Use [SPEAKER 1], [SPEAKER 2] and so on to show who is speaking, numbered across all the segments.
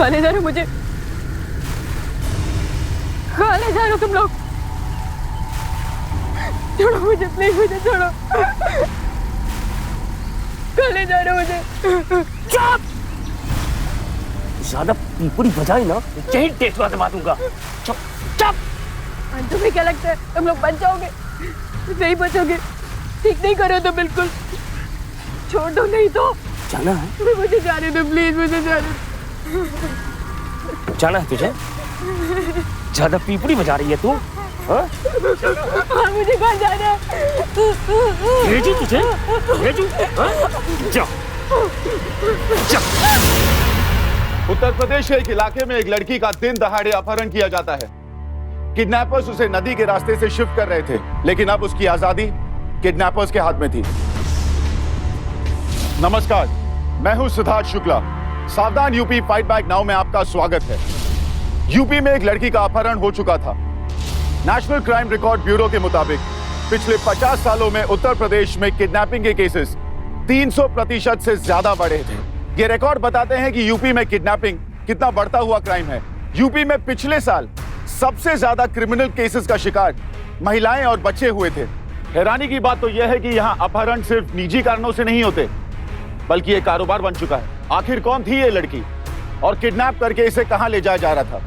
[SPEAKER 1] कहाँ ले जा रहे हो मुझे? कहाँ ले जा रहे हो तुम लोग? छोड़ो मुझे, प्लीज मुझे छोड़ो। कहाँ ले जा रहे हो मुझे?
[SPEAKER 2] चुप! ज्यादा पीपड़ी बजाई ना, यही टेटवा दबा दूंगा। चुप चुप!
[SPEAKER 1] तुम्हें क्या लगता है तुम लोग बच जाओगे? नहीं बचोगे, ठीक नहीं करो तो बिल्कुल। छोड़ दो नहीं तो।
[SPEAKER 2] जाना है?
[SPEAKER 1] मुझे जाने दो प्लीज, मुझे जाने दो।
[SPEAKER 2] जाना है तुझे? ज्यादा पीपड़ी बजा रही है तू? हाँ?
[SPEAKER 1] मुझे कहाँ जाना है?
[SPEAKER 2] भेजू तुझे? भेजू? जा। जा।
[SPEAKER 3] उत्तर प्रदेश के एक इलाके में एक लड़की का दिन दहाड़े अपहरण किया जाता है। किडनैपर्स उसे नदी के रास्ते से शिफ्ट कर रहे थे, लेकिन अब उसकी आजादी किडनैपर्स के हाथ में थी। नमस्कार, मैं हूं सिद्धार्थ शुक्ला। सावधान यूपी फाइट बैक नाउ में आपका स्वागत है। यूपी में एक लड़की का अपहरण हो चुका था। नेशनल क्राइम रिकॉर्ड ब्यूरो के मुताबिक पिछले 50 सालों में उत्तर प्रदेश में किडनैपिंग के केसेस 300% से ज्यादा बढ़े थे। ये रिकॉर्ड बताते हैं कि यूपी में किडनैपिंग कितना बढ़ता हुआ क्राइम है। यूपी में पिछले साल सबसे ज्यादा क्रिमिनल केसेस का शिकार महिलाएं और बच्चे हुए थे। हैरानी की बात तो यह है कि यहाँ अपहरण सिर्फ निजी कारणों से नहीं होते, बल्कि ये कारोबार बन चुका है। आखिर कौन थी ये लड़की और किडनैप करके इसे कहां ले जाया जा रहा था?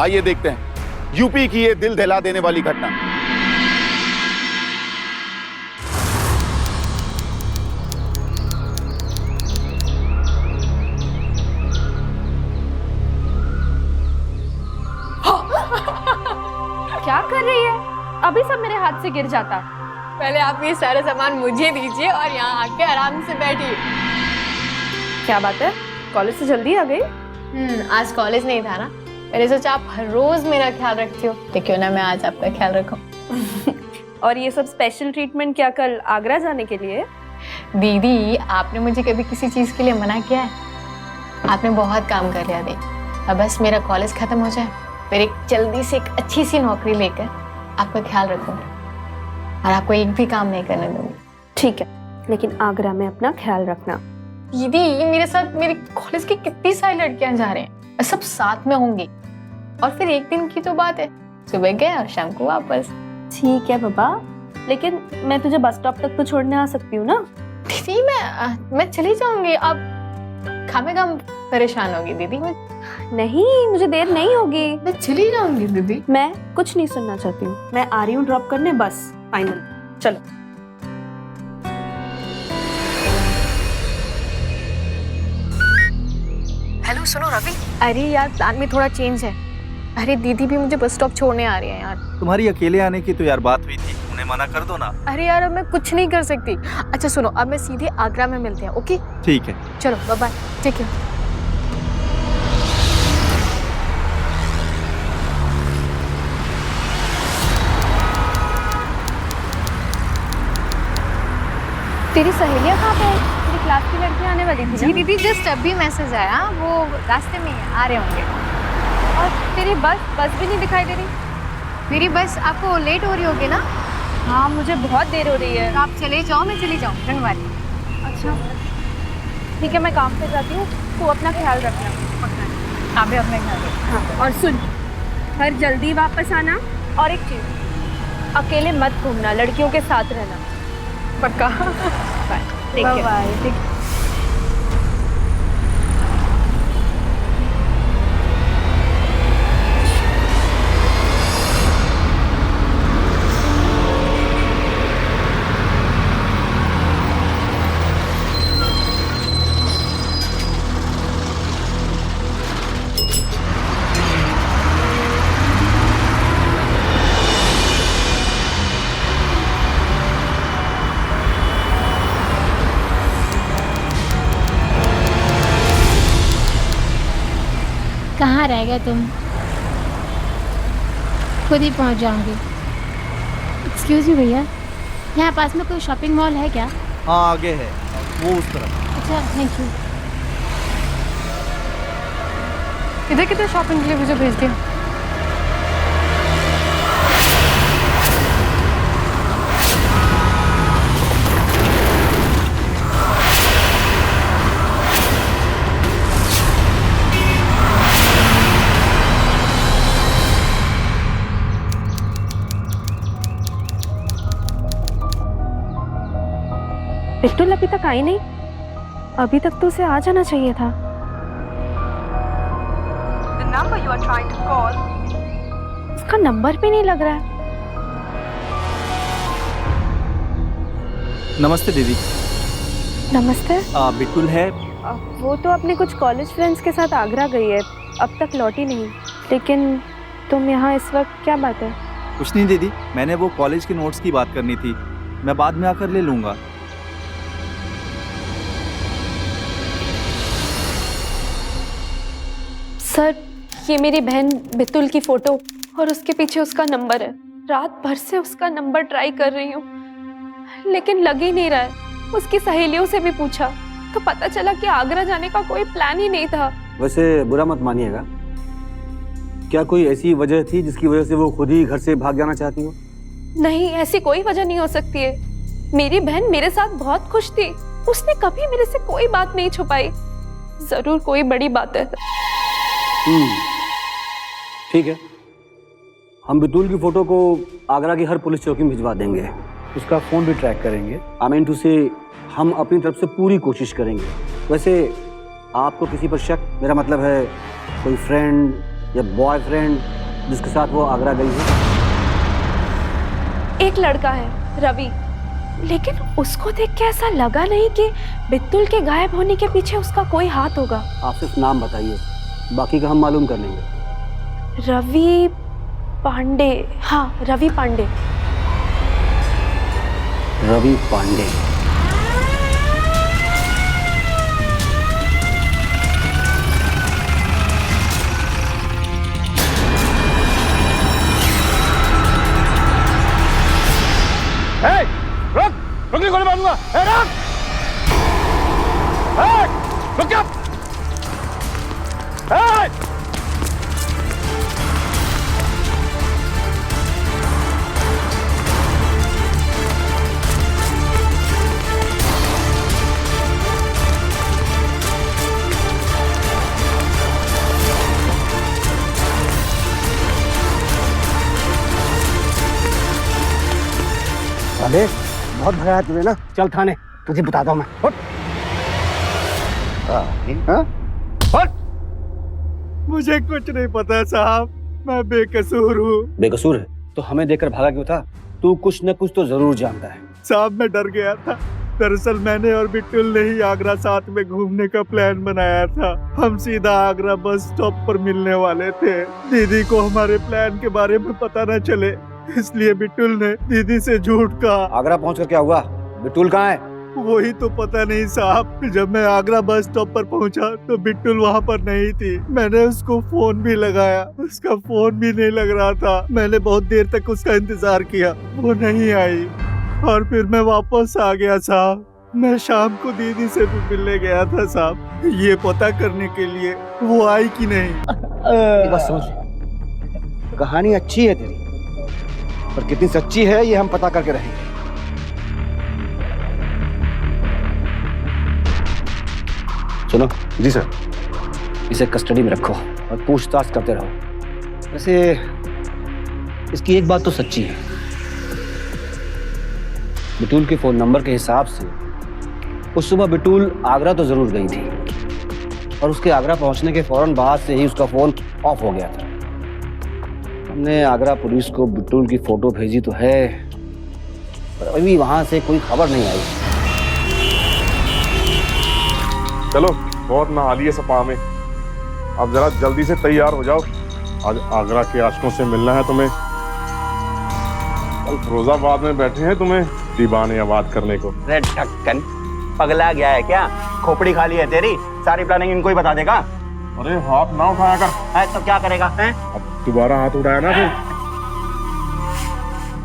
[SPEAKER 3] आइए देखते हैं यूपी की ये दिल दहला देने वाली घटना।
[SPEAKER 4] क्या कर रही है? अभी सब मेरे हाथ से गिर जाता।
[SPEAKER 1] पहले आप ये सारा सामान मुझे दीजिए और यहाँ आके आराम से बैठिए।
[SPEAKER 4] क्या बात है, कॉलेज से जल्दी आ गई?
[SPEAKER 1] आज कॉलेज नहीं था ना, मैंने सोचा आप हर रोज मेरा ख्याल रखती हो, तो क्यों ना मैं आज आपका ख्याल रखूं।
[SPEAKER 4] और ये सब स्पेशल ट्रीटमेंट क्या कल आगरा जाने के लिए?
[SPEAKER 1] दीदी, आपने मुझे कभी किसी चीज के लिए मना किया है? आपने बहुत काम कर लिया दे। अब बस मेरा कॉलेज खत्म हो जाए, फिर एक जल्दी से एक अच्छी सी नौकरी लेकर आपका ख्याल रखूंगी और आपको एक भी काम नहीं करने दूंगी।
[SPEAKER 4] ठीक है, लेकिन आगरा में अपना ख्याल रखना।
[SPEAKER 1] दीदी, मेरे साथ मेरे कॉलेज की कितनी सारी लड़कियां जा रहे हैं, सब साथ में होंगी। और फिर एक दिन की तो बात है, सुबह गए और शाम को वापस।
[SPEAKER 4] ठीक है बाबा, लेकिन मैं तुझे बस स्टॉप तक तो छोड़ने आ सकती हूँ ना?
[SPEAKER 1] दीदी, मैं चली जाऊंगी। अब खामेखाम परेशान होगी दीदी।
[SPEAKER 4] नहीं, मुझे देर नहीं होगी।
[SPEAKER 1] मैं चली जाऊंगी दीदी।
[SPEAKER 4] मैं कुछ नहीं सुनना चाहती हूँ, मैं आ रही हूँ ड्रॉप करने, बस फाइनल। चलो।
[SPEAKER 1] हेलो, सुनो रवि। अरे यार, प्लान में थोड़ा चेंज है। अरे दीदी भी मुझे बस स्टॉप छोड़ने आ रही है यार।
[SPEAKER 5] तुम्हारी अकेले आने की तो यार बात हुई थी, उन्हें मना कर दो ना।
[SPEAKER 1] अरे यार, अब मैं कुछ नहीं कर सकती। अच्छा सुनो, अब मैं सीधे आगरा में मिलते हैं, ओके?
[SPEAKER 5] ठीक है,
[SPEAKER 1] चलो बाय बाय, ठीक है।
[SPEAKER 4] तेरी सहेलियाँ कहाँ पे है? तेरी क्लास की लड़कियाँ आने वाली थी
[SPEAKER 1] जी
[SPEAKER 4] ना?
[SPEAKER 1] दीदी, जस्ट अभी मैसेज आया, वो रास्ते में ही आ रहे होंगे।
[SPEAKER 4] और तेरी बस भी नहीं दिखाई दे रही।
[SPEAKER 1] मेरी बस आपको लेट हो रही होगी ना?
[SPEAKER 4] हाँ, मुझे बहुत देर हो रही है।
[SPEAKER 1] तो आप चले जाओ, मैं चली जाऊँ, डोंट वरी।
[SPEAKER 4] अच्छा ठीक है, मैं काम पे जाती हूँ, तू अपना ख्याल रखना।
[SPEAKER 1] आप भी अपने ख्याल रखो।
[SPEAKER 4] हाँ, और सुन, घर जल्दी वापस आना। और एक चीज, अकेले मत घूमना, लड़कियों के साथ रहना।
[SPEAKER 1] पक्का।
[SPEAKER 4] Bye bye.
[SPEAKER 6] कहाँ रह गए तुम? खुद ही पहुँच जाऊंगी। एक्सक्यूज मी भैया, यहाँ पास में कोई शॉपिंग मॉल है क्या?
[SPEAKER 5] हाँ आगे है, वो उस तरफ।
[SPEAKER 6] अच्छा, थैंक यू।
[SPEAKER 1] इधर किधर शॉपिंग के लिए मुझे भेज दिया?
[SPEAKER 4] बिट्टुल अभी तक आई नहीं। अभी तक तो उसे आ जाना चाहिए था।
[SPEAKER 7] The number you are trying to call
[SPEAKER 4] उसका नंबर भी नहीं लग रहा है।
[SPEAKER 5] नमस्ते दीदी।
[SPEAKER 4] नमस्ते।
[SPEAKER 5] बिट्टुल है?
[SPEAKER 4] वो तो अपने कुछ कॉलेज फ्रेंड्स के साथ आगरा गई है, अब तक लौटी नहीं। लेकिन तुम यहाँ इस वक्त, क्या बात है?
[SPEAKER 5] कुछ नहीं दीदी, मैंने वो कॉलेज के नोट्स की बात करनी थी, मैं बाद में आकर ले लूँगा।
[SPEAKER 4] सर, ये मेरी बहन बितुल की फोटो और उसके पीछे उसका नंबर है। रात भर से उसका नंबर ट्राई कर रही हूँ, लेकिन लग ही नहीं रहा है। उसकी सहेलियों से भी पूछा तो पता चला कि आगरा जाने का कोई प्लान ही नहीं था।
[SPEAKER 8] वैसे बुरा मत मानिएगा, क्या कोई ऐसी वजह थी जिसकी वजह से वो खुद ही घर से भाग जाना चाहती हो?
[SPEAKER 4] नहीं, ऐसी कोई वजह नहीं हो सकती है। मेरी बहन मेरे साथ बहुत खुश थी, उसने कभी मेरे से कोई बात नहीं छुपाई। जरूर कोई बड़ी बात है।
[SPEAKER 8] ठीक है, हम बितुल की फोटो को आगरा की हर पुलिस चौकी में भिजवा देंगे, उसका फोन भी ट्रैक करेंगे। आई मीन टू से हम अपनी तरफ से पूरी कोशिश करेंगे। वैसे आपको किसी पर शक? मेरा मतलब है कोई फ्रेंड या बॉयफ्रेंड जिसके साथ वो आगरा गई है?
[SPEAKER 4] एक लड़का है रवि, लेकिन उसको देख के ऐसा लगा नहीं कि बितुल के गायब होने के पीछे उसका कोई हाथ होगा।
[SPEAKER 8] आप सिर्फ नाम बताइए, बाकी का हम मालूम कर लेंगे।
[SPEAKER 4] रवि पांडे। हाँ, रवि पांडे।
[SPEAKER 8] रवि पांडे।
[SPEAKER 2] रुक! रुक नहीं, गोली मारूंगा। रुक! रुक जा!
[SPEAKER 8] अबे बहुत भगाया तुझे ना, चल थाने, तुझे बताता हूँ मैं। उठ। हाँ?
[SPEAKER 5] मुझे कुछ नहीं पता साहब, मैं बेकसूर हूँ।
[SPEAKER 8] बेकसूर है तो हमें देखकर भागा क्यों था? तू कुछ न कुछ तो जरूर जानता है।
[SPEAKER 5] साहब मैं डर गया था। दरअसल मैंने और बिट्टुल ने ही आगरा साथ में घूमने का प्लान बनाया था। हम सीधा आगरा बस स्टॉप पर मिलने वाले थे। दीदी को हमारे प्लान के बारे में पता न चले, इसलिए बिट्टुल ने दीदी से झूठ कहा।
[SPEAKER 8] आगरा पहुंचकर क्या हुआ? बिट्टुल कहाँ है?
[SPEAKER 5] वही तो पता नहीं साहब। जब मैं आगरा बस स्टॉप पर पहुंचा तो बिट्टुल वहाँ पर नहीं थी। मैंने उसको फोन भी लगाया, उसका फोन भी नहीं लग रहा था। मैंने बहुत देर तक उसका इंतजार किया, वो नहीं आई और फिर मैं वापस आ गया साहब। मैं शाम को दीदी से भी मिलने गया था साहब, ये पता करने के लिए वो आई कि नहीं।
[SPEAKER 8] बस समझ, कहानी अच्छी है तेरी, पर कितनी सच्ची है ये हम पता करके रहेंगे। सुनो।
[SPEAKER 3] जी सर।
[SPEAKER 8] इसे कस्टडी में रखो और पूछताछ करते रहो। वैसे इसकी एक बात तो सच्ची है, बिटूल के फोन नंबर के हिसाब से उस सुबह बिटूल आगरा तो जरूर गई थी और उसके आगरा पहुंचने के फौरन बाद से ही उसका फोन ऑफ हो गया था। हमने आगरा पुलिस को बिटूल की फोटो भेजी तो है, पर अभी वहां से कोई खबर नहीं आई।
[SPEAKER 3] चलो बहुत नहा लिए सपा में, अब जरा जल्दी से तैयार हो जाओ, आज आगरा के आशिकों से मिलना है तुम्हें। कल फिरोजाबाद में बैठे हैं तुम्हें दीवाने आबाद करने को।
[SPEAKER 9] अरे ढक्कन, पगला गया है क्या? खोपड़ी खाली है तेरी? सारी प्लानिंग इनको ही बता देगा।
[SPEAKER 3] अरे हाथ ना उठाया कर।
[SPEAKER 9] है तो क्या करेगा? हैं?
[SPEAKER 3] अब दोबारा हाथ उठाया ना फिर।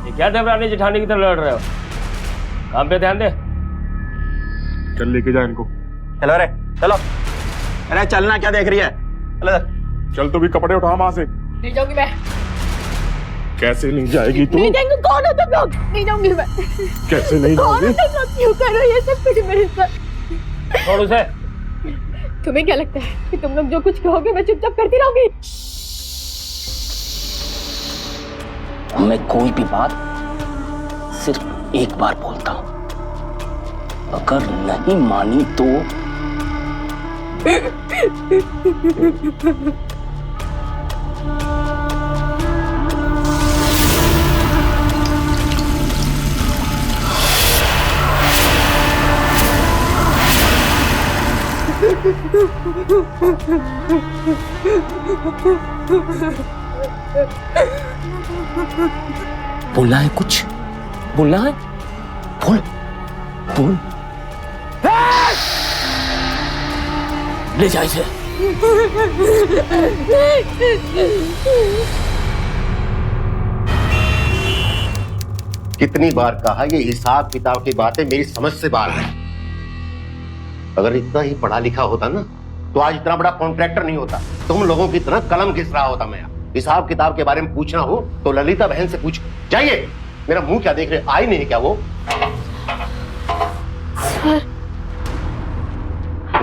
[SPEAKER 2] ये क्या देवरानी जेठानी की तरह लड़ रहे हो? काम पे ध्यान दे।
[SPEAKER 3] चल लेके जा इनको।
[SPEAKER 9] चलो रे चलो। अरे चलना क्या देख रही है? चलो
[SPEAKER 3] चल तो भी कपड़े उठा वहां से।
[SPEAKER 1] नहीं जाऊंगी मैं।
[SPEAKER 3] कैसे नहीं जाएगी तू?
[SPEAKER 1] नहीं जाएंगे। कौन हो तुम लोग? नहीं जाऊंगी मैं।
[SPEAKER 3] कैसे नहीं
[SPEAKER 1] कौन हो
[SPEAKER 3] जाओगी?
[SPEAKER 1] तुम लोग? क्यों कर रहे हो ये सब कुछ मेरे साथ?
[SPEAKER 2] छोड़ उसे।
[SPEAKER 1] तुम्हें क्या लगता है कि तुम लोग जो कुछ कहोगे मैं चुपचाप करती रहूंगी?
[SPEAKER 10] मैं कोई भी बात सिर्फ एक बार बोलता हूं
[SPEAKER 2] अगर नहीं मानी तो बोलना है कुछ, बोलना है, बोल बोल। ले जा इसे।
[SPEAKER 10] कितनी बार कहा, ये हिसाब किताब की बातें मेरी समझ से बाहर है। अगर इतना ही पढ़ा लिखा होता ना तो आज इतना बड़ा कॉन्ट्रैक्टर नहीं होता, तुम लोगों की तरह कलम घिस रहा होता मैं। हिसाब किताब के बारे में पूछना हो तो ललिता बहन से पूछो। जाइए। मेरा मुंह क्या देख रहे, आई नहीं क्या वो?
[SPEAKER 4] सर।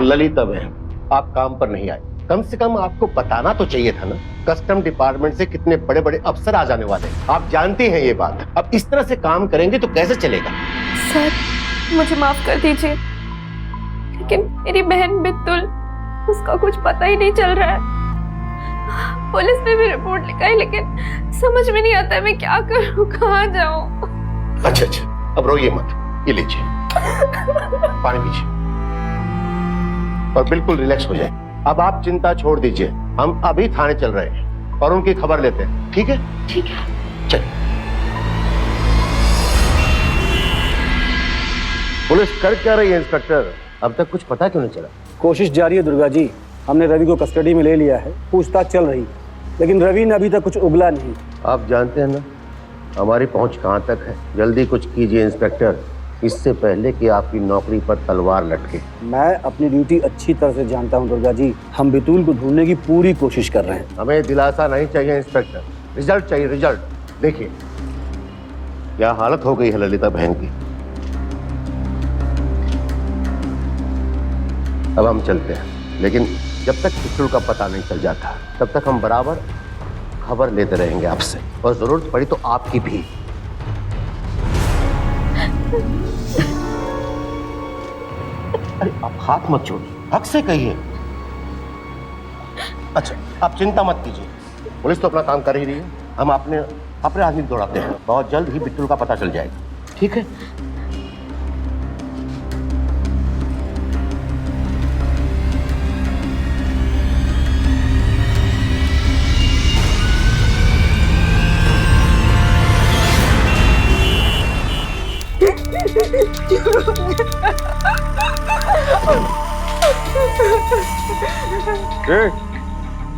[SPEAKER 10] ललिता बहन, आप काम पर नहीं आए, कम से कम आपको बताना तो चाहिए था ना। कस्टम डिपार्टमेंट से कितने बड़े बड़े अफसर आ जाने वाले, आप जानते हैं ये बात। अब इस तरह से काम करेंगे तो कैसे चलेगा?
[SPEAKER 4] सर, मुझे माफ कर दीजिए, लेकिन मेरी बहन बितुल, उसका कुछ पता ही नहीं चल रहा है। पुलिस ने भी रिपोर्ट लिखाई, लेकिन समझ में नहीं आता है मैं क्या करूं, कहाँ जाऊं।
[SPEAKER 10] अच्छा, अब रोइए मत, ये लीजिए पानी पीजिए और बिल्कुल रिलैक्स हो जाए। अब आप चिंता छोड़ दीजिए, हम अभी थाने चल रहे हैं और उनकी खबर लेते हैं। ठीक है?
[SPEAKER 4] ठीक है।
[SPEAKER 10] चलिए। पुलिस कर क्या रही है इंस्पेक्टर? अब तक कुछ पता क्यों नहीं चला?
[SPEAKER 8] कोशिश जारी है दुर्गा जी। हमने रवि को कस्टडी में ले लिया है, पूछताछ चल रही है, लेकिन रवि ने अभी तक कुछ उगला नहीं।
[SPEAKER 10] आप जानते हैं ना हमारी पहुंच कहां तक है। जल्दी कुछ कीजिए इंस्पेक्टर, इससे पहले कि आपकी नौकरी पर तलवार लटके।
[SPEAKER 8] मैं अपनी ड्यूटी अच्छी तरह से जानता हूं दुर्गा जी। हम बितुल को ढूंढने की पूरी कोशिश कर रहे हैं।
[SPEAKER 10] हमें दिलासा नहीं चाहिए इंस्पेक्टर, रिजल्ट चाहिए, रिजल्ट। देखिए क्या हालत हो गई है ललिता बहन की। अब हम चलते हैं, लेकिन जब तक बिट्टू का पता नहीं चल जाता तब तक हम बराबर खबर लेते रहेंगे आपसे, और जरूरत पड़ी तो आपकी भी। अरे आप हाथ मत छोड़िए, हक से कहिए। अच्छा, आप चिंता मत कीजिए, पुलिस तो अपना काम कर ही रही है। हम अपने आदमी दौड़ाते हैं, बहुत जल्द ही बिट्टू का पता चल जाएगा। ठीक है?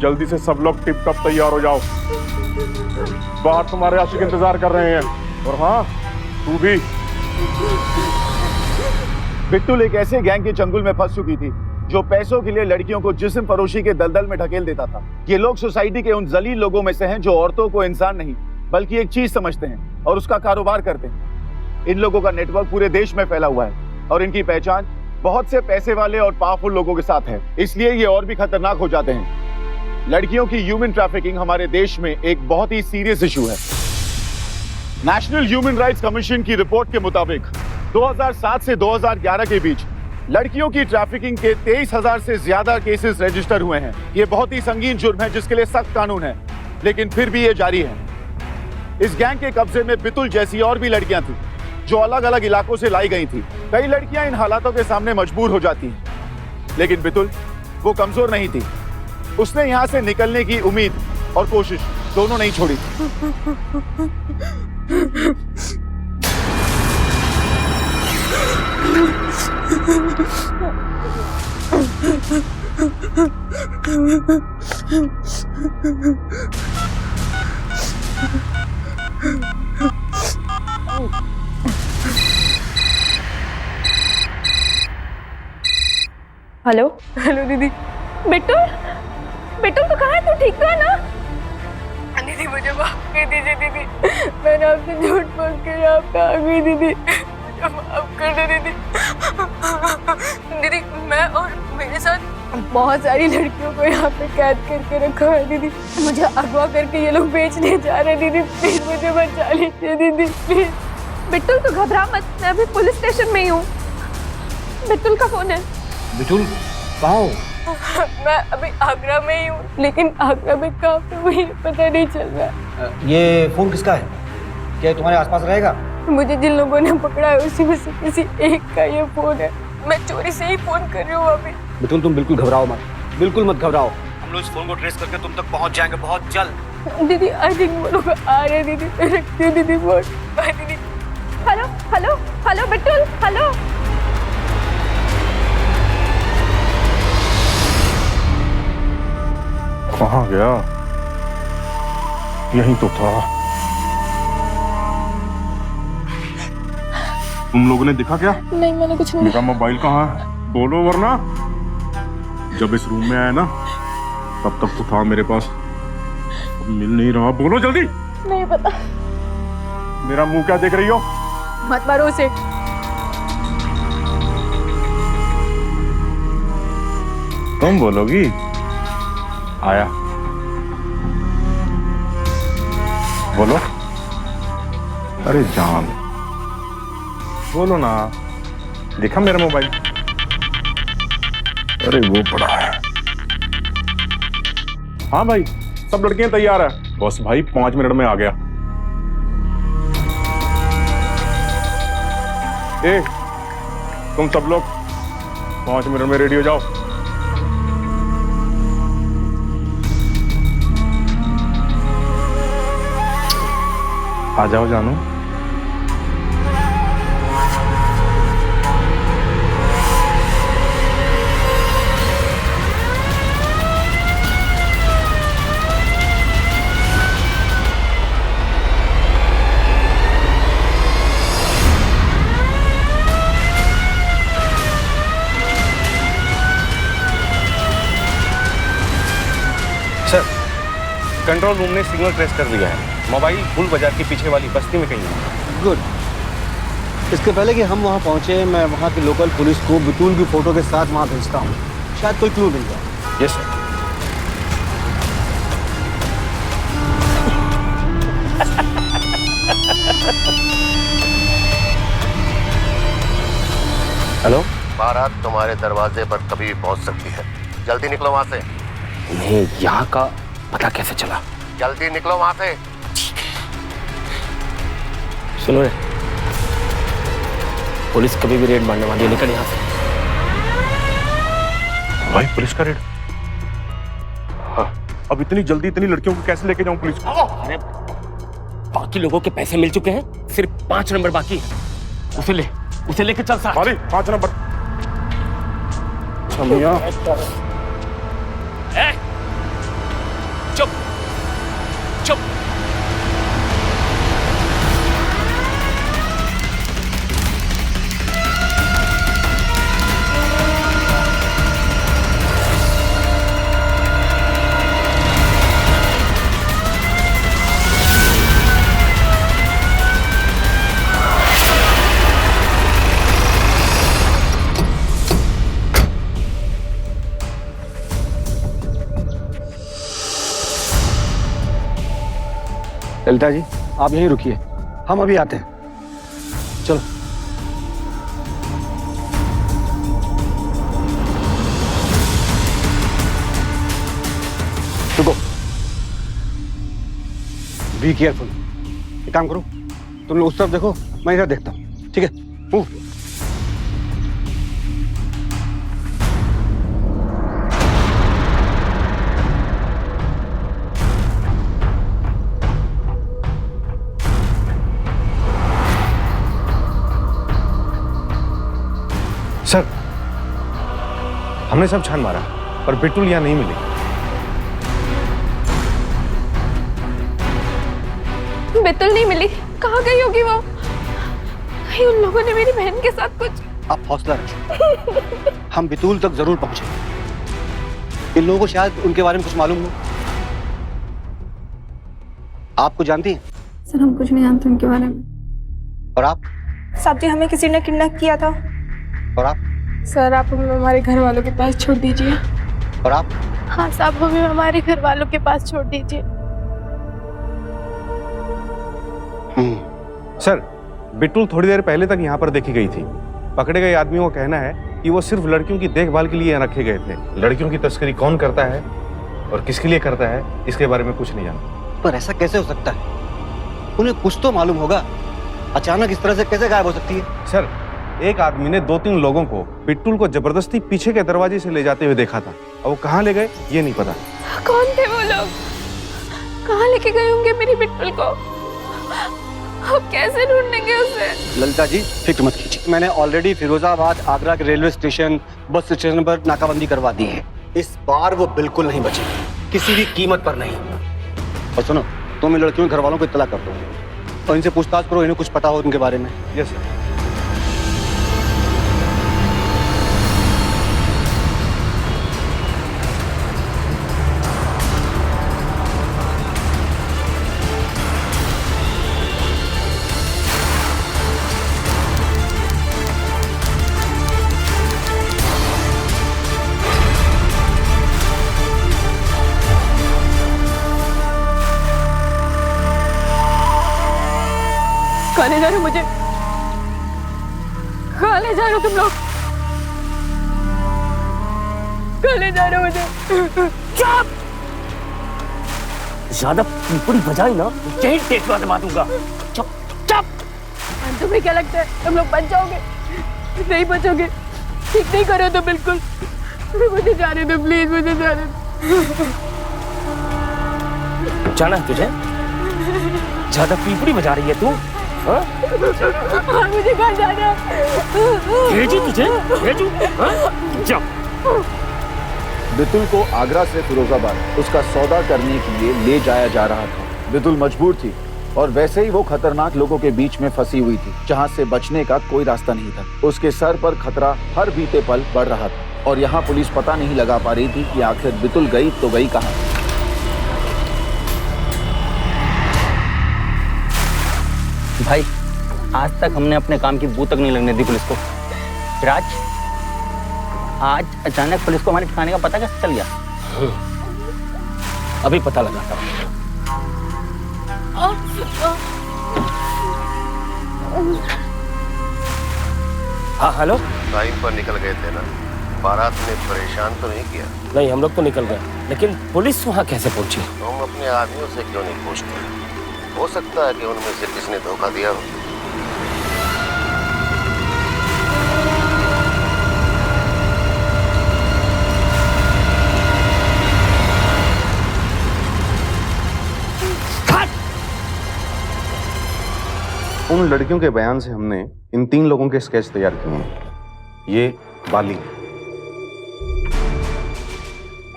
[SPEAKER 3] जल्दी से सब लोग टिप टॉप तैयार हो जाओ, बाहर तुम्हारे आशिक इंतजार कर रहे हैं। और हाँ, तू भी। बिट्टू एक ऐसे गैंग के चंगुल में फंस चुकी थी जो पैसों के लिए लड़कियों को जिस्म फरोशी के दलदल में ढकेल देता था। ये लोग सोसाइटी के उन जलील लोगों में से हैं जो औरतों को इंसान नहीं बल्कि एक चीज समझते हैं और उसका कारोबार करते हैं। इन लोगों का नेटवर्क पूरे देश में फैला हुआ है और इनकी पहचान बहुत से पैसे वाले और पावरफुल लोगों के साथ है, इसलिए ये और भी खतरनाक हो जाते हैं। लड़कियों की ह्यूमन ट्रैफिकिंग हमारे देश में एक बहुत ही सीरियस इशू है। नेशनल ह्यूमन राइट्स कमीशन की रिपोर्ट के मुताबिक 2007 से 2011 के बीच लड़कियों की ट्रैफिकिंग के 23,000 से ज्यादा केसेस रजिस्टर हुए हैं। ये बहुत ही संगीन जुर्म है जिसके लिए सख्त कानून है, लेकिन फिर भी ये जारी है। इस गैंग के कब्जे में बितुल जैसी और भी लड़कियां थी जो अलग अलग इलाकों से लाई गई थी। कई लड़कियां इन हालातों के सामने मजबूर हो जाती हैं, लेकिन बितुल वो कमजोर नहीं थी। उसने यहां से निकलने की उम्मीद और कोशिश दोनों नहीं छोड़ी।
[SPEAKER 4] हेलो हेलो दीदी। बिट्टू तो कहाँ है? तू ठीक तो है ना? दीदी मुझे माफ कर दीजिए दीदी, मैंने आपसे झूठ बोल के यहाँ पे आ गई दीदी, मुझे माफ कर दो दीदी। दीदी मैं और मेरे साथ बहुत सारी लड़कियों को यहाँ पे कैद करके रखा है दीदी, मुझे अगवा करके ये लोग बेचने जा रहे हैं दीदी, प्लीज मुझे बचा लीजिए दीदी प्लीज। बिट्टू तो घबरा मत, मैं अभी पुलिस स्टेशन में ही हूँ। बिट्टुल का फोन है।
[SPEAKER 8] बिटुल कहाँ हो?
[SPEAKER 4] मैं अभी आगरा में ही हूँ, लेकिन आगरा में कहाँ पे वही पता नहीं चल रहा।
[SPEAKER 8] ये फोन किसका है? क्या तुम्हारे आसपास रहेगा?
[SPEAKER 4] मुझे जिन लोगों ने पकड़ा है उसी में से किसी एक का ये फोन है। मैं चोरी से ही फोन कर रही हूँ अभी।
[SPEAKER 8] बिटुल तुम बिल्कुल घबराओ मत, बिल्कुल मत घबराओ। हम लोग इस फोन को ट्रेस करके तुम तक पहुंच जाएंगे बहुत जल्द।
[SPEAKER 4] दीदी आई थिंक वो लोग आ रहे हैं। दीदी रखती हूँ दीदी फोन। बाय दीदी। Hello hello hello Bittul, hello.
[SPEAKER 3] कहाँ गया? यहीं तो था। तुम लोगों ने देखा क्या?
[SPEAKER 4] नहीं मैंने कुछ नहीं।
[SPEAKER 3] मेरा मोबाइल कहाँ है? बोलो वरना जब इस रूम में आया ना तब तक तो था मेरे पास, अब मिल नहीं रहा। बोलो जल्दी।
[SPEAKER 4] नहीं पता।
[SPEAKER 3] मेरा मुंह क्या देख रही हो?
[SPEAKER 4] मत मारो उसे।
[SPEAKER 3] तुम बोलोगी? आया। बोलो। अरे जान बोलो ना। देखा मेरा मोबाइल? अरे वो पड़ा है। हाँ भाई सब लड़कियां तैयार है। बस भाई 5 मिनट में आ गया। ए तुम सब लोग 5 मिनट में रेडी हो जाओ। आ जाओ जानू।
[SPEAKER 2] सर कंट्रोल रूम ने सिग्नल ट्रेस कर लिया है। मोबाइल फुल बाजार के पीछे वाली बस्ती में कहीं है।
[SPEAKER 8] गुड। इसके पहले कि हम वहाँ पहुँचे, मैं वहाँ की लोकल पुलिस को बिटुल की फोटो के साथ वहाँ भेजता हूँ, शायद कोई क्लू मिल जाए।
[SPEAKER 2] Yes sir. हेलो।
[SPEAKER 10] बारात तुम्हारे दरवाजे पर कभी भी पहुंच सकती है, जल्दी निकलो वहां से।
[SPEAKER 2] नहीं यहाँ का पता कैसे चला?
[SPEAKER 10] जल्दी निकलो वहां से।
[SPEAKER 2] सुनो रे, पुलिस कभी भी रेड मारने वाली है, निकल यहाँ से।
[SPEAKER 3] भाई पुलिस का रेड? हाँ, अब इतनी जल्दी इतनी लड़कियों को कैसे लेके जाऊं पुलिस को?
[SPEAKER 2] अरे बाकी लोगों के पैसे मिल चुके हैं, सिर्फ 5 नंबर बाकी है। उसे लेके चल साथ।
[SPEAKER 3] 5 नंबर। छमिया
[SPEAKER 2] चुप चुप।
[SPEAKER 8] ललिता जी आप यहीं रुकिए, हम अभी आते हैं। चलो। रुको। Be careful. एक काम करो, तुम लोग उस तरफ देखो, मैं इधर देखता हूँ। ठीक है, मूव।
[SPEAKER 3] सर हमने सब छान मारा पर बिट्टुल यहाँ नहीं मिली।
[SPEAKER 4] बिट्टुल नहीं मिली? कहाँ गई होगी वो? कहीं उन लोगों ने मेरी बहन के साथ कुछ।
[SPEAKER 8] आप हौसला रखिए, हम बितुल तक जरूर पहुंचे। इन लोगों को शायद उनके बारे में कुछ मालूम हो। आपको जानती हैं?
[SPEAKER 4] सर हम कुछ नहीं जानते उनके बारे में।
[SPEAKER 8] और आप?
[SPEAKER 7] साहब जी हमें किसी ने किडनैप किया था।
[SPEAKER 8] और आप?
[SPEAKER 4] सर आप हमें हमारे घर वालों के पास छोड़ दीजिए।
[SPEAKER 8] और आप?
[SPEAKER 6] हाँ साहब हमें हमारे घर वालों के पास छोड़ दीजिए।
[SPEAKER 3] सर बिट्टुल थोड़ी देर पहले तक यहाँ पर देखी गई थी,
[SPEAKER 2] पकड़े गए आदमियों का कहना है कि वो सिर्फ लड़कियों की देखभाल के लिए यहाँ रखे गए थे। लड़कियों की तस्करी कौन करता है और किसके लिए करता है, इसके बारे में कुछ नहीं जानता।
[SPEAKER 8] पर ऐसा कैसे हो सकता है? उन्हें कुछ तो मालूम होगा। अचानक इस तरह से कैसे गायब हो सकती है?
[SPEAKER 2] सर, एक आदमी ने 2-3 लोगों को बिट्टुल को जबरदस्ती पीछे के दरवाजे से ले जाते हुए देखा था, और वो कहाँ ले गए ये नहीं पता।
[SPEAKER 4] कौन थे वो लोग? कहाँ लेके गए होंगे मेरी बिट्टुल को? अब कैसे ढूंढेंगे उसे?
[SPEAKER 8] ललिता जी फिक्र मत कीजिए, मैंने ऑलरेडी फिरोजाबाद, आगरा के रेलवे स्टेशन, बस स्टेशन पर नाकाबंदी करवा दी है। इस बार वो बिल्कुल नहीं बचेगी, किसी भी कीमत पर नहीं। और सुनो, तुम इन लड़कियों के घर वालों को इत्तला कर दो और इनसे पूछताछ करो, इन्हें कुछ पता हो उनके बारे में।
[SPEAKER 2] Yes sir.
[SPEAKER 4] कहाँ ले जा रहे हो मुझे? कहाँ ले जा रहे हो तुम लोग? कहाँ ले जा रहे हो मुझे?
[SPEAKER 11] चुप! ज्यादा पीपड़ी बजाई ना तो यही टेटवा दबा दूंगा। चुप चुप!
[SPEAKER 4] तुम्हें क्या लगता है तुम लोग बच जाओगे? नहीं बचोगे। ठीक नहीं करो तो बिल्कुल। मुझे जाने दो प्लीज, मुझे जाने दो।
[SPEAKER 11] जाना है तुझे? ज्यादा पीपड़ी बजा रही है तू? हाँ?
[SPEAKER 4] मुझे कहाँ जाना है?
[SPEAKER 11] भेजू तुझे? भेजू? हाँ? जा।
[SPEAKER 3] बितुल को आगरा से फिरोजाबाद उसका सौदा करने के लिए ले जाया जा रहा था। बितुल मजबूर थी और वैसे ही वो खतरनाक लोगों के बीच में फंसी हुई थी, जहां से बचने का कोई रास्ता नहीं था। उसके सर पर खतरा हर बीते पल बढ़ रहा था और यहाँ पुलिस पता नहीं लगा पा रही थी कि आखिर बितुल गई तो गई कहाँ।
[SPEAKER 11] भाई, आज तक हमने अपने काम की बू तक नहीं लगने दी पुलिस को। राज, आज अचानक पुलिस को हमारे ठिकाने का पता कैसे चल गया? अभी पता लगा था। हाँ हेलो।
[SPEAKER 10] टाइम पर निकल गए थे ना? बारात ने परेशान तो नहीं किया?
[SPEAKER 11] नहीं, हम लोग तो निकल गए, लेकिन पुलिस वहाँ कैसे पहुंची?
[SPEAKER 10] तुम अपने आदमियों से क्यों नहीं पूछते? हो सकता है कि उनमें से किसने धोखा दिया हो।
[SPEAKER 2] उन लड़कियों के बयान से हमने इन 3 लोगों के स्केच तैयार किए हैं। ये बाली,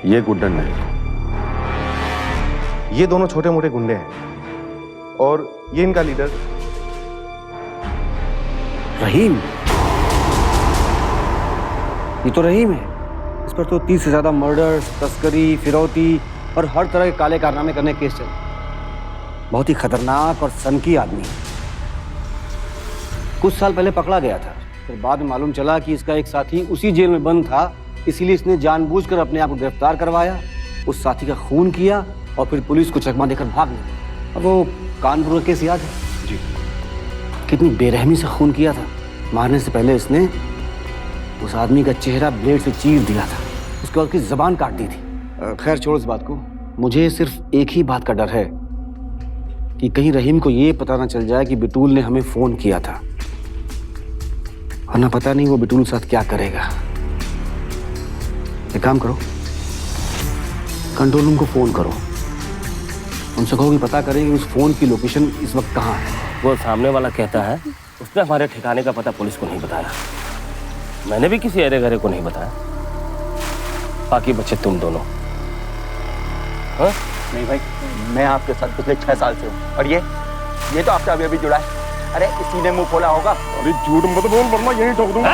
[SPEAKER 2] ये गुड्डन है, ये दोनों छोटे मोटे गुंडे हैं और ये इनका लीडर
[SPEAKER 8] रहीम। ये तो रहीम है। इस पर तो 30 से ज्यादा मर्डर, तस्करी, फिरौती और हर तरह के काले कारनामे करने केस चले। बहुत ही खतरनाक और सनकी आदमी। कुछ साल पहले पकड़ा गया था, फिर बाद में मालूम चला कि इसका एक साथी उसी जेल में बंद था, इसीलिए इसने जानबूझकर अपने आप को गिरफ्तार करवाया, उस साथी का खून किया और फिर पुलिस को चकमा देकर भाग गया। अब वो कानपुर का केस याद है जी? कितनी बेरहमी से खून किया था। मारने से पहले इसने उस आदमी का चेहरा ब्लेड से चीर दिया था, उसके बाद उसकी जबान काट दी थी। खैर छोड़ो इस बात को। मुझे सिर्फ एक ही बात का डर है कि कहीं रहीम को ये पता ना चल जाए कि बिटूल ने हमें फोन किया था, वरना पता नहीं वो बिटूल के साथ क्या करेगा। एक काम करो, कंट्रोल रूम को फोन करो, उनसे कहो कि पता करें कि उस फोन की लोकेशन इस वक्त कहाँ है।
[SPEAKER 11] वो सामने वाला कहता है उसने हमारे ठिकाने का पता पुलिस को नहीं बताया। मैंने भी किसी अरे घरे को नहीं बताया। बाकी बच्चे तुम दोनों। हाँ?
[SPEAKER 9] नहीं भाई, मैं आपके साथ पिछले 6 साल से हूँ और ये तो आपसे अभी अभी जुड़ा है। अरे इसी ने मुंह खोला होगा।
[SPEAKER 3] अरे झूठ मत बोल वरना यहीं ठोक दूंगा।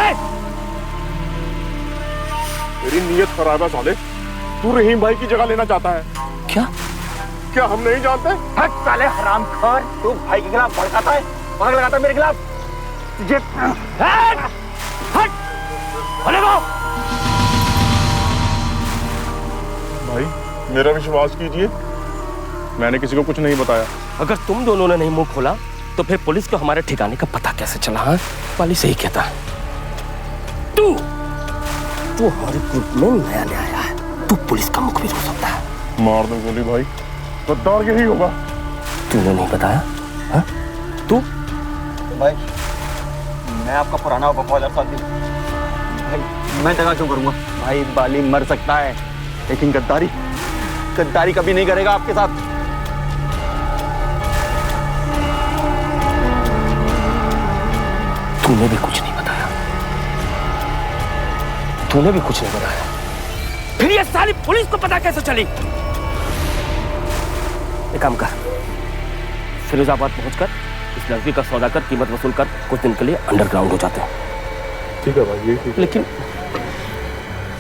[SPEAKER 3] तेरी नीयत खराब है साले। तू रहीम भाई की जगह लेना चाहता है क्या हम नहीं जानते?
[SPEAKER 9] हट साले हरामखोर, तू भाई के खिलाफ भड़काता है, आग लगाता है मेरे खिलाफ। तुझे हट हट बोले वो।
[SPEAKER 3] भाई मेरा विश्वास कीजिए, मैंने किसी को कुछ नहीं बताया।
[SPEAKER 11] अगर तुम दोनों ने नहीं मुंह खोला तो फिर पुलिस को हमारे ठिकाने का पता कैसे चला? हाँ, वाली सही कहता है। बिट्टू, तू हमारे ग्रुप में नया नया आया है, तू पुलिस का मुखबिर हो सकता है।
[SPEAKER 3] मार दो गोली भाई, गद्दार यही होगा।
[SPEAKER 11] तूने नहीं बताया? हाँ? तू
[SPEAKER 8] भाई मैं आपका पुराना वफादार साथी भाई, मैं दगा क्यों करूंगा भाई? बाली मर सकता है लेकिन गद्दारी कभी नहीं करेगा आपके साथ।
[SPEAKER 11] तूने भी कुछ नहीं बताया, तूने भी कुछ नहीं बताया, फिर ये सारी पुलिस को पता कैसे चली? एक काम कर, फिरोजाबाद पहुंचकर इस लड़की का सौदा कर, कीमत वसूल कर, कुछ दिन के लिए अंडरग्राउंड हो जाते हैं।
[SPEAKER 3] ठीक है भाई, ठीक है।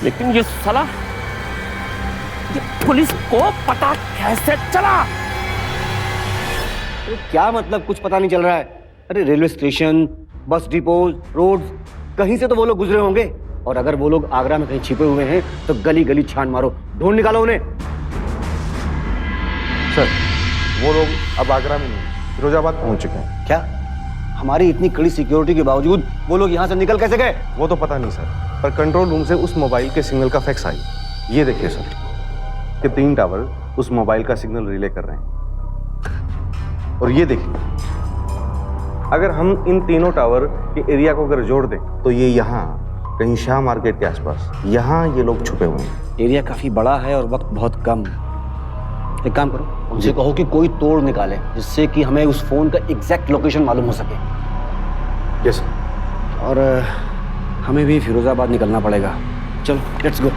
[SPEAKER 11] लेकिन ये साला, ये पुलिस को पता कैसे चला?
[SPEAKER 8] क्या मतलब कुछ पता नहीं चल रहा है? अरे railway station, bus depot, road, कहीं से तो वो लोग गुजरे होंगे। और अगर वो लोग आगरा में कहीं छिपे हुए हैं तो गली गली छान मारो, ढूंढ निकालो उन्हें।
[SPEAKER 2] सर वो लोग अब आगरा में नहीं, फिरोजाबाद पहुंच चुके हैं।
[SPEAKER 8] क्या हमारी इतनी कड़ी सिक्योरिटी के बावजूद वो लोग यहाँ से निकल कैसे गए?
[SPEAKER 2] वो तो पता नहीं सर, पर कंट्रोल रूम से उस मोबाइल के सिग्नल का फैक्स आई। ये देखिए सर कि 3 टावर उस मोबाइल का सिग्नल रिले कर रहे हैं। और ये देखिए, अगर हम इन तीनों टावर के एरिया को अगर जोड़ दें तो ये यहाँ कहीं शाह मार्केट के आसपास, यहाँ ये लोग छुपे हुए हैं।
[SPEAKER 8] एरिया काफी बड़ा है और वक्त बहुत कम। एक काम करो, उनसे कहो कि कोई तोड़ निकाले जिससे कि हमें उस फोन का एग्जैक्ट लोकेशन मालूम हो सके।
[SPEAKER 2] Yes sir.
[SPEAKER 8] और हमें भी फिरोजाबाद निकलना पड़ेगा। चलो लेट्स गो।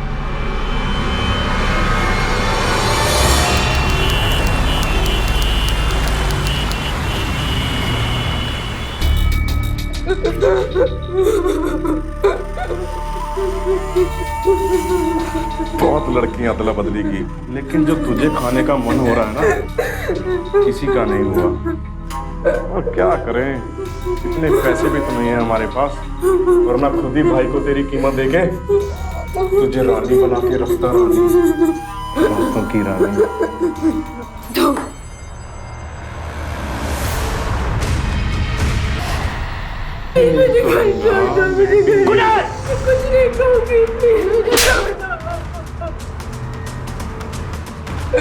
[SPEAKER 3] बहुत लड़कियां अदला बदली की, लेकिन जो तुझे खाने का मन हो रहा है ना, किसी का नहीं हुआ। और क्या करें, इतने पैसे भी तो नहीं है हमारे पास, वरना खुद ही भाई को तेरी कीमत देके तुझे रानी बना के रखता। रानी, रातों की रानी।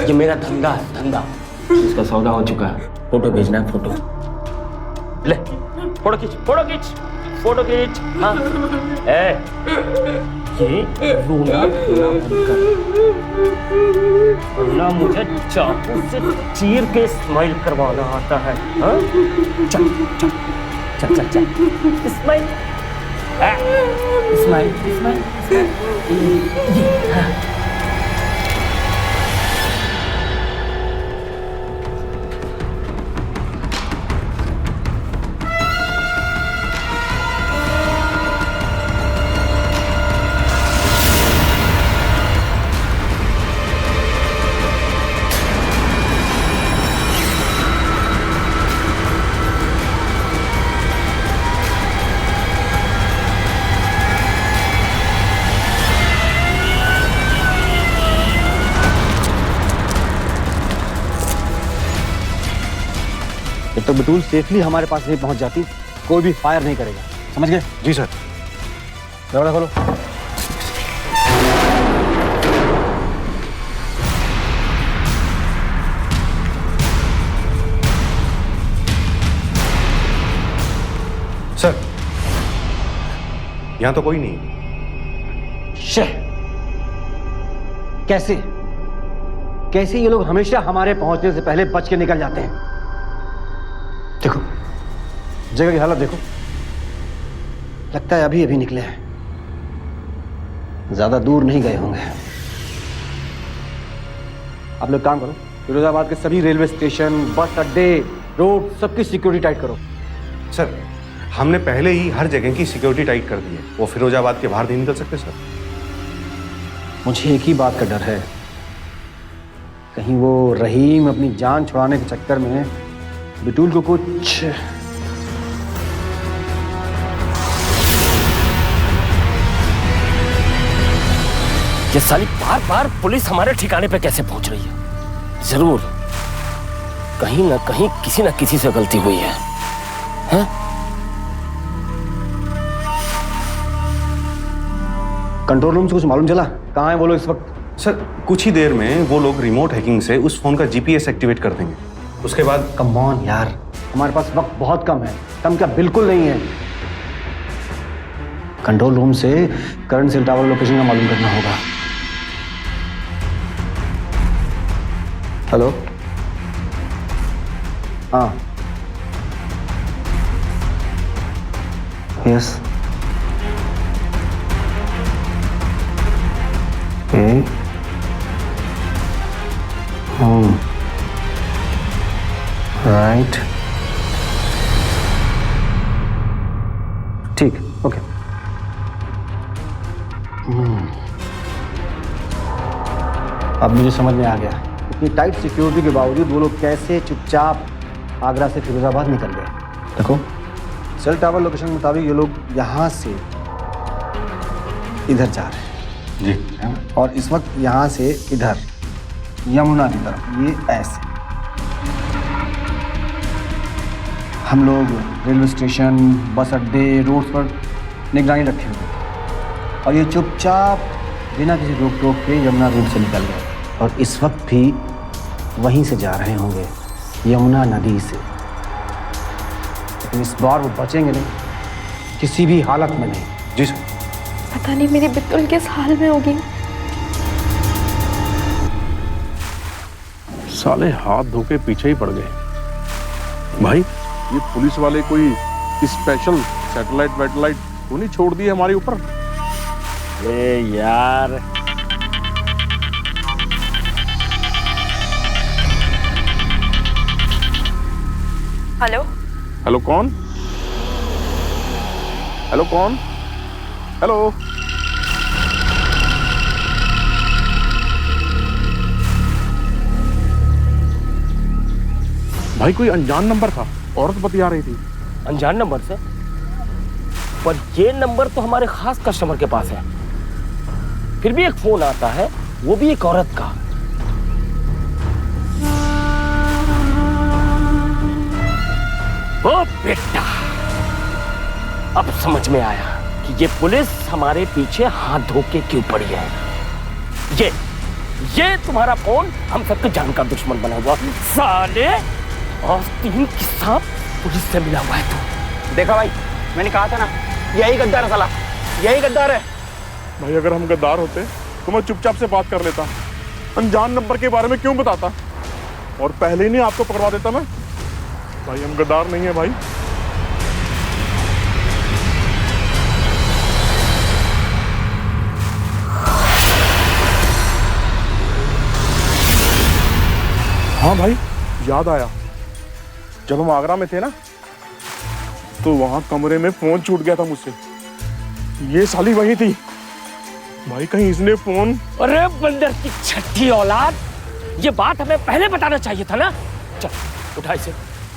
[SPEAKER 11] ये मेरा धंधा है, धंधा। इसका सौदा हो चुका है, फोटो भेजना है, फोटो ले, फोटो खींच, फोटो खींच, फोटो खींच। हाँ ये रोना धोना बंद कर, वरना मुझे चाकू से चीर के स्माइल करवाना आता है। हाँ चल चल चल चल चल, स्माइल स्माइल स्माइल, ये हाँ।
[SPEAKER 8] तो बिटूल सेफली हमारे पास नहीं पहुंच जाती, कोई भी फायर नहीं करेगा। समझ गए?
[SPEAKER 2] जी सर।
[SPEAKER 8] दरवाजा खोलो।
[SPEAKER 2] सर यहां तो कोई नहीं।
[SPEAKER 8] शह, कैसे कैसे ये लोग हमेशा हमारे पहुंचने से पहले बच के निकल जाते हैं। देखो जगह की हालत देखो, लगता है अभी अभी निकले हैं, ज्यादा दूर नहीं गए होंगे। आप लोग काम करो, फिरोजाबाद के सभी रेलवे स्टेशन, बस अड्डे, रोड, सबकी सिक्योरिटी टाइट करो।
[SPEAKER 2] सर हमने पहले ही हर जगह की सिक्योरिटी टाइट कर दी है, वो फिरोजाबाद के बाहर नहीं निकल सकते सर।
[SPEAKER 8] मुझे एक ही बात का डर है, कहीं वो रहीम अपनी जान छुड़ाने के चक्कर में बिटूल को कुछ
[SPEAKER 11] ये साली बार बार पुलिस हमारे ठिकाने पे कैसे पहुंच रही है? जरूर कहीं ना कहीं किसी ना किसी से गलती हुई है, हैं?
[SPEAKER 8] कंट्रोल रूम से कुछ मालूम चला कहाँ है वो लोग इस वक्त?
[SPEAKER 2] सर कुछ ही देर में वो लोग रिमोट हैकिंग से उस फोन का जीपीएस एक्टिवेट कर देंगे। उसके बाद
[SPEAKER 8] कम ऑन यार, हमारे पास वक्त बहुत कम है। कम क्या, बिल्कुल नहीं है। कंट्रोल रूम से करंट सेल टावर लोकेशन का मालूम करना होगा। हेलो, हाँ, यस, राइट, ठीक, ओके। अब मुझे समझ में आ गया इतनी टाइट सिक्योरिटी के बावजूद वो लोग कैसे चुपचाप आगरा से फिरोजाबाद निकल गए। देखो, सेल टावर लोकेशन के मुताबिक ये लोग यहाँ से इधर जा रहे हैं
[SPEAKER 2] जी,
[SPEAKER 8] और इस वक्त यहाँ से इधर यमुना की तरफ, ये ऐसे। हम लोग रेलवे स्टेशन, बस अड्डे, रोड पर निगरानी रखे हुए और ये चुपचाप बिना किसी रोक टोक के यमुना रूट से निकल गए और इस वक्त भी वहीं से जा रहे होंगे, यमुना नदी से। लेकिन इस बार वो बचेंगे नहीं, किसी भी हालत में नहीं।
[SPEAKER 2] जी सर।
[SPEAKER 4] पता नहीं मेरी बितुल किस हाल में होगी।
[SPEAKER 12] साले हाथ धो के पीछे ही पड़ गए। भाई ये पुलिस वाले कोई स्पेशल सैटेलाइट वैटेलाइट तो नहीं छोड़ दी है हमारे ऊपर?
[SPEAKER 11] अरे यार,
[SPEAKER 4] हेलो,
[SPEAKER 12] हेलो कौन? हेलो कौन? हेलो, भाई कोई अनजान नंबर था, औरत बतिया रही थी।
[SPEAKER 11] अनजान नंबर से? पर ये नंबर तो हमारे खास कस्टमर के पास है। फिर भी एक फोन आता है, वो भी एक औरत का। ओ बेटा, अब समझ में आया कि ये पुलिस हमारे पीछे हाथ धो के क्यों पड़ी है। ये तुम्हारा फोन हम सबके जान का दुश्मन बना हुआ साले, और 3 किस्सा पुलिस से मिला हुआ है तू।
[SPEAKER 9] देखा भाई, मैंने कहा था ना, यही गद्दार है साला, यही गद्दार है।
[SPEAKER 12] भाई अगर हम गद्दार होते तो मैं चुपचाप से बात कर लेता, अनजान नंबर के बारे में क्यों बताता, और पहले ही नहीं आपको पकड़वा देता मैं। भाई हम गद्दार नहीं है भाई। हाँ भाई, याद आया, जब हम आगरा में थे ना, तो वहां कमरे में फोन छूट गया था मुझसे। ये साली वही थी भाई, कहीं इसने फोन।
[SPEAKER 11] अरे बंदर की छठी औलाद, ये बात हमें पहले बताना चाहिए था ना। चल उठा इसे,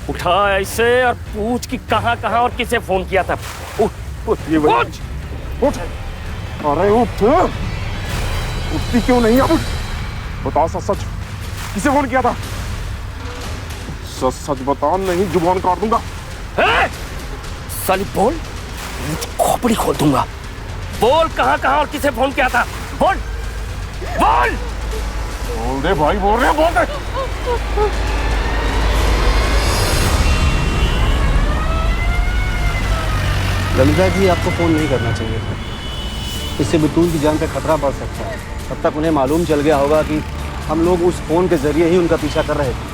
[SPEAKER 11] उठा इसे और पूछ कि कहाँ कहाँ और किसे फोन किया था। उठ उठ,
[SPEAKER 12] ये
[SPEAKER 11] उठ
[SPEAKER 12] उठ, अरे उठ, उठती क्यों नहीं अब? बताओ सच सच, किसे फोन किया था? सच सच बता, नहीं जुबान काट दूंगा।
[SPEAKER 11] साली बोल, खोपड़ी खोल दूंगा। बोल कहाँ कहाँ और किसे फोन किया था, बोल बोल।
[SPEAKER 12] बोल दे भाई, बोल रहे, बोल दे।
[SPEAKER 8] ललिता जी, आपको फोन नहीं करना चाहिए था, इससे बितुल की जान पे खतरा बढ़ सकता है। तब तक उन्हें मालूम चल गया होगा कि हम लोग उस फोन के जरिए ही उनका पीछा कर रहे थे।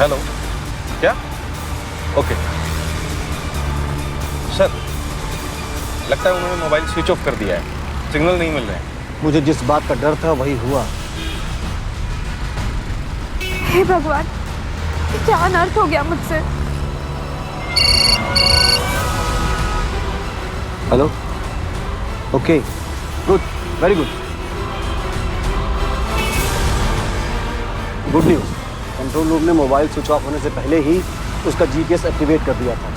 [SPEAKER 2] हेलो, क्या? ओके सर, लगता है उन्होंने मोबाइल स्विच ऑफ कर दिया है, सिग्नल नहीं मिल रहे हैं।
[SPEAKER 8] मुझे जिस बात का डर था वही हुआ।
[SPEAKER 4] हे भगवान, क्या अनर्थ हो गया मुझसे।
[SPEAKER 8] Hello, okay, good, very good. Good news, control room ने मोबाइल स्विच ऑफ होने से पहले ही उसका जीपीएस एक्टिवेट कर दिया था।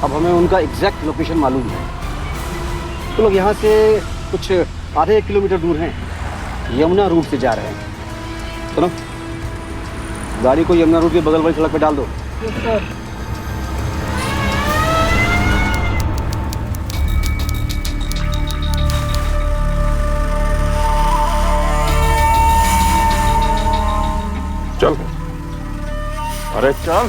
[SPEAKER 8] अब हमें उनका एग्जैक्ट लोकेशन मालूम है। तो लोग यहाँ से कुछ आधे 1 किलोमीटर दूर हैं, यमुना रूट से जा रहे हैं। सुनो, गाड़ी को यमुना रूट के बगल वाली सड़क पे डाल दो।
[SPEAKER 12] अरे चल।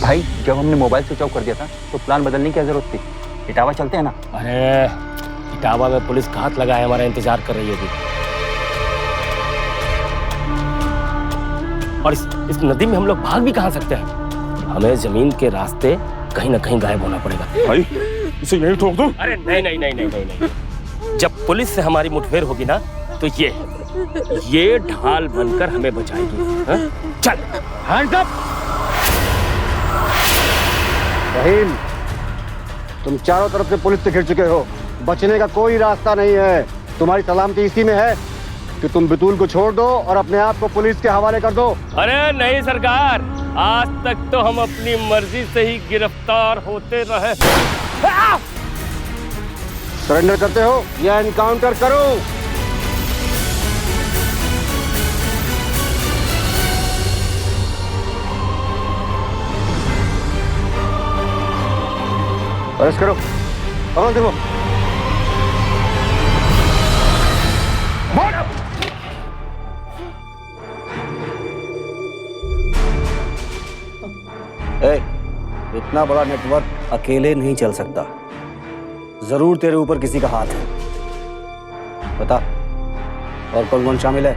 [SPEAKER 8] भाई जब हमने मोबाइल स्विच ऑफ कर दिया था तो प्लान बदलने की क्या जरूरत थी? इटावा चलते हैं ना।
[SPEAKER 11] अरे इटावा में पुलिस का हाथ लगा है, हमारा इंतजार कर रही है अभी। और इस नदी में हम लोग भाग भी कहाँ सकते हैं? हमें जमीन के रास्ते कहीं ना कहीं गायब होना पड़ेगा।
[SPEAKER 12] भाई इसे यहीं ठोक दो।
[SPEAKER 11] अरे नहीं नहीं नहीं नहीं नहीं नहीं, जब पुलिस से हमारी मुठभेड़ होगी ना तो ये ढाल बनकर हमें बचाएगी। हाँ? चल हैंड्स अप।
[SPEAKER 8] रहीम, तुम चारों तरफ से पुलिस से घिर चुके हो, बचने का कोई रास्ता नहीं है। तुम्हारी सलामती इसी में है कि तुम बितुल को छोड़ दो और अपने आप को पुलिस के हवाले कर दो।
[SPEAKER 11] अरे नहीं सरकार, आज तक तो हम अपनी मर्जी से ही गिरफ्तार होते रहे।
[SPEAKER 8] सरेंडर करते हो या एनकाउंटर करो? अरेस्ट करो। कौन थे वो? इतना बड़ा नेटवर्क अकेले नहीं चल सकता, जरूर तेरे ऊपर किसी का हाथ है। बता और कौन कौन शामिल है?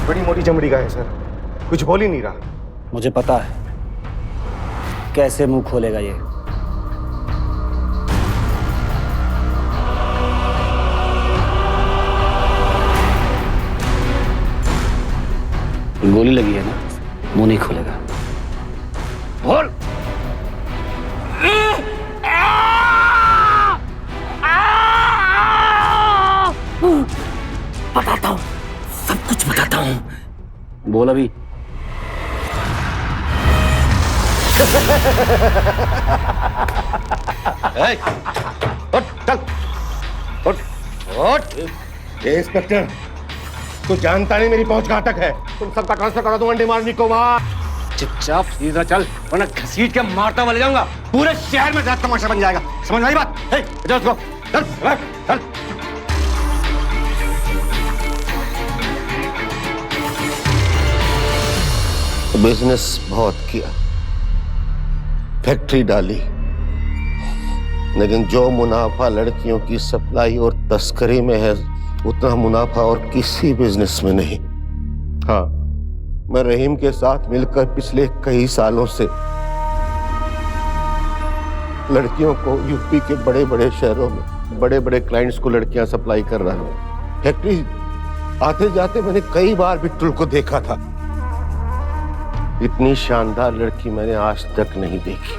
[SPEAKER 2] बड़ी मोटी चमड़ी का है सर, कुछ बोल ही नहीं रहा।
[SPEAKER 8] मुझे पता है कैसे मुंह खोलेगा ये। गोली लगी है ना, मुंह नहीं खोलेगा।
[SPEAKER 11] बोल। बताता हूँ, सब कुछ बताता हूँ।
[SPEAKER 8] बोल अभी।
[SPEAKER 10] उठ, चल, उठ, उठ। ये इंस्पेक्टर, तू जानता नहीं मेरी पहुंच कहां तक है। तुम सबका ट्रांसफर करा दूं अंडे मारने को वहां।
[SPEAKER 8] चुपचाप सीधा चल, वरना घसीट के मारता हुआ ले जाऊंगा। पूरे शहर में जात तमाशा बन जाएगा। समझ आई बात? चल उसको, चल, चल।
[SPEAKER 10] बिजनेस बहुत किया, फैक्ट्री डाली, लेकिन जो मुनाफा लड़कियों की सप्लाई और तस्करी में है उतना मुनाफा और किसी बिजनेस में नहीं। हाँ, मैं रहीम के साथ मिलकर पिछले कई सालों से लड़कियों को यूपी के बड़े बड़े शहरों में बड़े बड़े क्लाइंट्स को लड़कियां सप्लाई कर रहा हूं। फैक्ट्री आते जाते मैंने कई बार बिट्टुल को देखा था। इतनी शानदार लड़की मैंने आज तक नहीं देखी।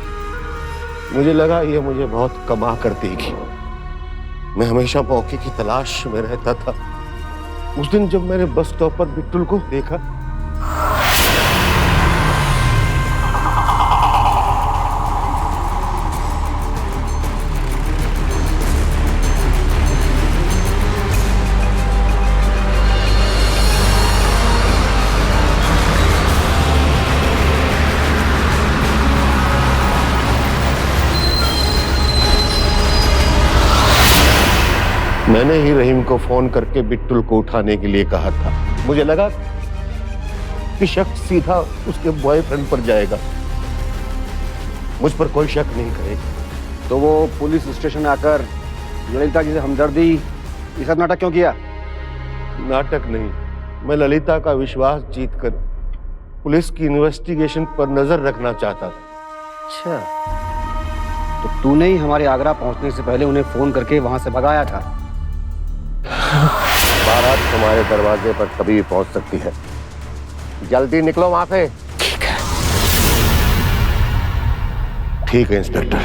[SPEAKER 10] मुझे लगा ये मुझे बहुत कमा कर देगी। मैं हमेशा मौके की तलाश में रहता था। उस दिन जब मैंने बस स्टॉप पर बिट्टुल को देखा, मैंने ही रहीम को फोन करके बिट्टुल को उठाने के लिए कहा था। मुझे लगा कि शक सीधा उसके बॉयफ्रेंड पर जाएगा, मुझ पर कोई शक नहीं करेगा।
[SPEAKER 8] तो वो पुलिस स्टेशन आकर ललिता जी से हमदर्दी ये सब नाटक क्यों किया?
[SPEAKER 10] नाटक नहीं, मैं ललिता का विश्वास जीतकर पुलिस की इन्वेस्टिगेशन पर नजर रखना चाहता था।
[SPEAKER 8] अच्छा, तो तूने ही हमारे आगरा पहुंचने से पहले उन्हें फोन करके वहां से भगाया था।
[SPEAKER 10] बारात तुम्हारे दरवाजे पर कभी भी पहुंच सकती है। जल्दी निकलो वहां से। ठीक है इंस्पेक्टर,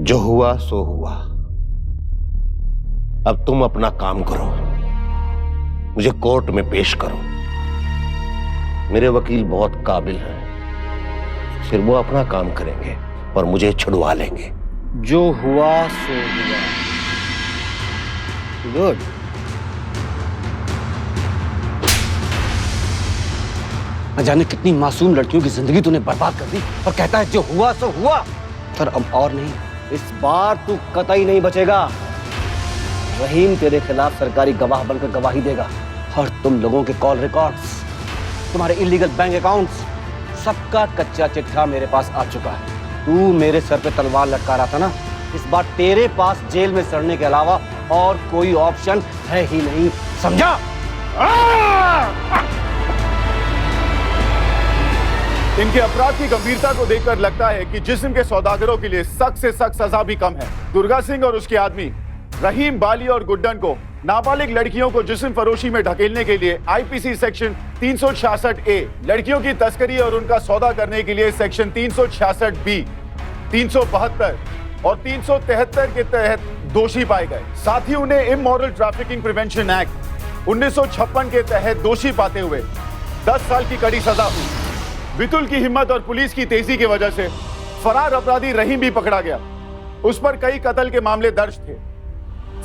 [SPEAKER 10] जो हुआ सो हुआ। अब तुम अपना काम करो, मुझे कोर्ट में पेश करो। मेरे वकील बहुत काबिल हैं, फिर वो अपना काम करेंगे और मुझे छुड़वा लेंगे।
[SPEAKER 8] जो हुआ सो हुआ। गुड। न जाने कितनी मासूम लड़कियों की जिंदगी तूने बर्बाद कर दी और कहता है जो हुआ सो हुआ। पर अब और नहीं, इस बार तू कतई नहीं बचेगा। रहीम तेरे खिलाफ सरकारी गवाह बनकर गवाही देगा और तुम लोगों के कॉल रिकॉर्ड्स, तुम्हारे इलीगल बैंक अकाउंट्स, सबका कच्चा चिट्ठा मेरे पास आ चुका है। तू मेरे सर पे तलवार लटका रहा था ना, इस बार तेरे पास जेल में सड़ने के अलावा और कोई ऑप्शन है ही नहीं, समझा?
[SPEAKER 3] इनके अपराध की गंभीरता को देखकर लगता है कि जिस्म के सौदागरों के लिए सख्त से सख्त सजा भी कम है। दुर्गा सिंह और उसके आदमी रहीम, बाली और गुड्डन को नाबालिग लड़कियों को जिस्म फरोशी में ढकेलने के लिए आईपीसी सेक्शन 366A, लड़कियों की तस्करी और उनका सौदा करने के लिए सेक्शन 366B, 372 और 373 के तहत दोषी पाए गए। साथ ही उन्हें इमोरल ट्रैफिकिंग प्रिवेंशन एक्ट 1956 के तहत दोषी पाते हुए 10 साल की कड़ी सजा हुई। बितुल की हिम्मत और पुलिस की तेजी की वजह से फरार अपराधी रहीम भी पकड़ा गया। उस पर कई कत्ल के मामले दर्ज थे।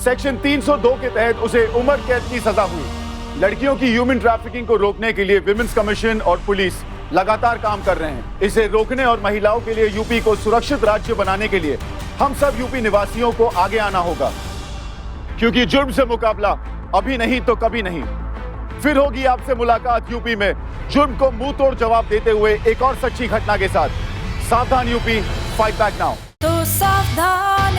[SPEAKER 3] सेक्शन 302 के तहत उसे उम्र कैद की सजा हुई। लड़कियों की ह्यूमन ट्रैफिकिंग को रोकने के लिए विमेंस कमीशन और पुलिस लगातार काम कर रहे हैं। इसे रोकने और महिलाओं के लिए यूपी को सुरक्षित राज्य बनाने के लिए हम सब यूपी निवासियों को आगे आना होगा, क्योंकि जुर्म से मुकाबला अभी नहीं तो कभी नहीं। फिर होगी आपसे मुलाकात यूपी में जुर्म को मुंह तोड़ जवाब देते हुए एक और सच्ची घटना के साथ। सावधान यूपी, फाइट बैक नाउ।
[SPEAKER 13] तो सावधान